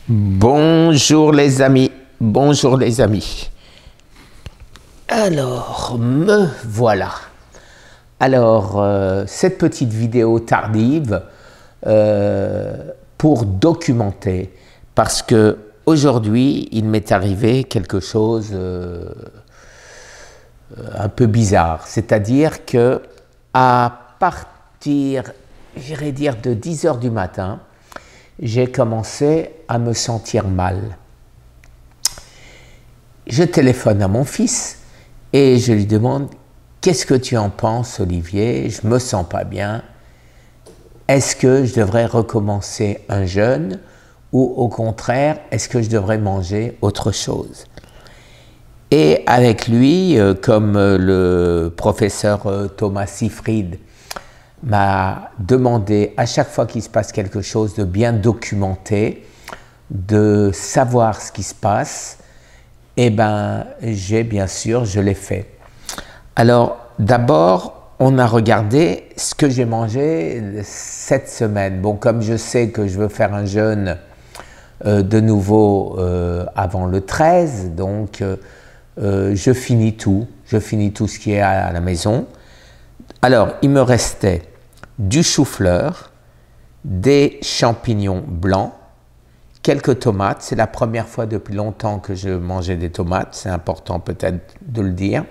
Bonjour les amis, bonjour les amis. Alors, me voilà. Alors, cette petite vidéo tardive pour documenter, parce que aujourd'hui, il m'est arrivé quelque chose un peu bizarre. C'est-à-dire que à partir, j'irais dire, de 10 h du matin, j'ai commencé à me sentir mal. Je téléphone à mon fils et je lui demande « Qu'est-ce que tu en penses, Olivier? Je me sens pas bien. Est-ce que je devrais recommencer un jeûne ou au contraire, est-ce que je devrais manger autre chose ?» Et avec lui, comme le professeur Thomas Seyfried m'a demandé à chaque fois qu'il se passe quelque chose de bien documenter, de savoir ce qui se passe, et bien bien sûr, je l'ai fait. Alors d'abord, on a regardé ce que j'ai mangé cette semaine. Bon, comme je sais que je veux faire un jeûne de nouveau avant le 13, donc je finis tout ce qui est à la maison. Alors, il me restait du chou-fleur, des champignons blancs, quelques tomates. C'est la première fois depuis longtemps que je mangeais des tomates, c'est important peut-être de le dire,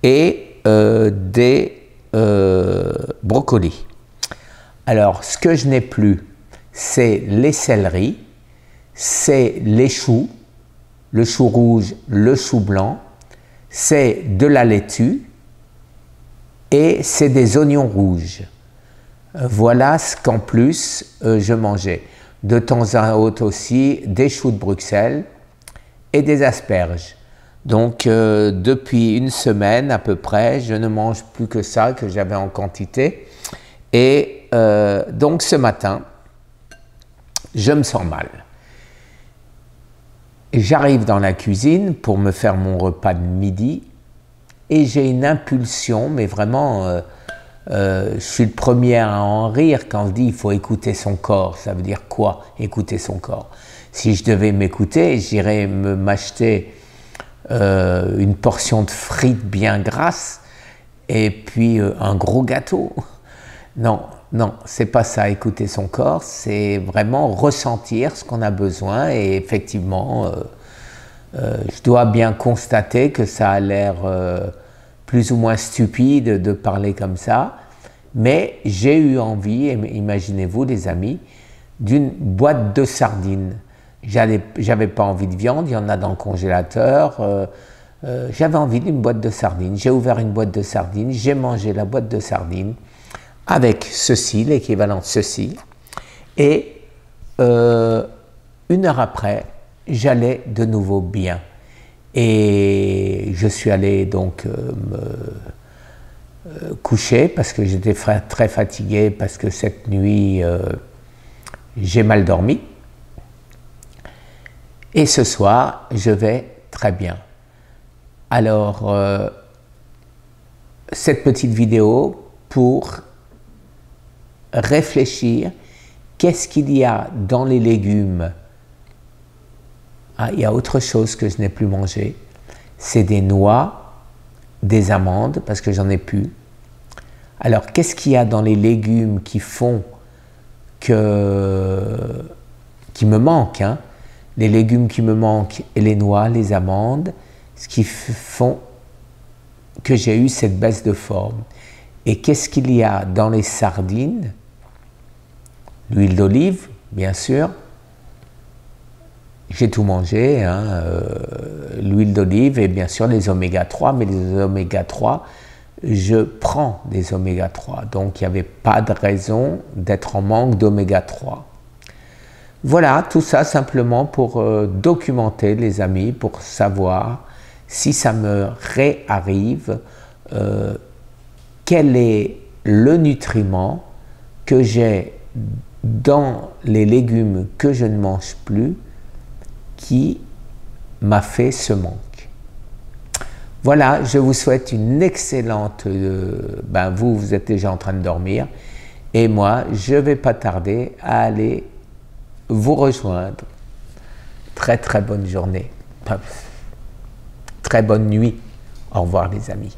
et des brocolis. Alors, ce que je n'ai plus, c'est les céleris, c'est les choux, le chou rouge, le chou blanc, c'est de la laitue et c'est des oignons rouges. Voilà ce qu'en plus je mangeais. De temps à autre aussi des choux de Bruxelles et des asperges. Donc depuis une semaine à peu près, je ne mange plus que ça que j'avais en quantité. Et donc ce matin, je me sens mal. J'arrive dans la cuisine pour me faire mon repas de midi et j'ai une impulsion, mais vraiment, je suis le premier à en rire quand je dis il faut écouter son corps. Ça veut dire quoi, écouter son corps? Si je devais m'écouter, j'irais m'acheter une portion de frites bien grasses et puis un gros gâteau. Non, non, c'est pas ça, écouter son corps, c'est vraiment ressentir ce qu'on a besoin et effectivement, je dois bien constater que ça a l'air plus ou moins stupide de parler comme ça, mais j'ai eu envie, imaginez-vous les amis, d'une boîte de sardines. J'avais pas envie de viande, il y en a dans le congélateur, j'avais envie d'une boîte de sardines. J'ai ouvert une boîte de sardines, j'ai mangé la boîte de sardines, avec ceci, l'équivalent de ceci, et 1 heure après, j'allais de nouveau bien. Et je suis allé donc me coucher parce que j'étais très fatigué, parce que cette nuit, j'ai mal dormi. Et ce soir, je vais très bien. Alors, cette petite vidéo pour réfléchir, qu'est-ce qu'il y a dans les légumes? Ah, il y a autre chose que je n'ai plus mangé, c'est des noix, des amandes, parce que j'en ai plus. Alors, qu'est-ce qu'il y a dans les légumes qui font qui me manquent, hein? Les légumes qui me manquent et les noix, les amandes, ce qui font que j'ai eu cette baisse de forme. Et qu'est-ce qu'il y a dans les sardines? L'huile d'olive, bien sûr. J'ai tout mangé, hein, l'huile d'olive et bien sûr les oméga 3, mais les oméga 3, je prends des oméga 3, donc il n'y avait pas de raison d'être en manque d'oméga 3. Voilà, tout ça simplement pour documenter les amis, pour savoir si ça me réarrive, quel est le nutriment que j'ai dans les légumes que je ne mange plus qui m'a fait ce manque. Voilà, je vous souhaite une excellente... vous êtes déjà en train de dormir et moi, je ne vais pas tarder à aller vous rejoindre très très bonne journée. Très bonne nuit. Au revoir les amis.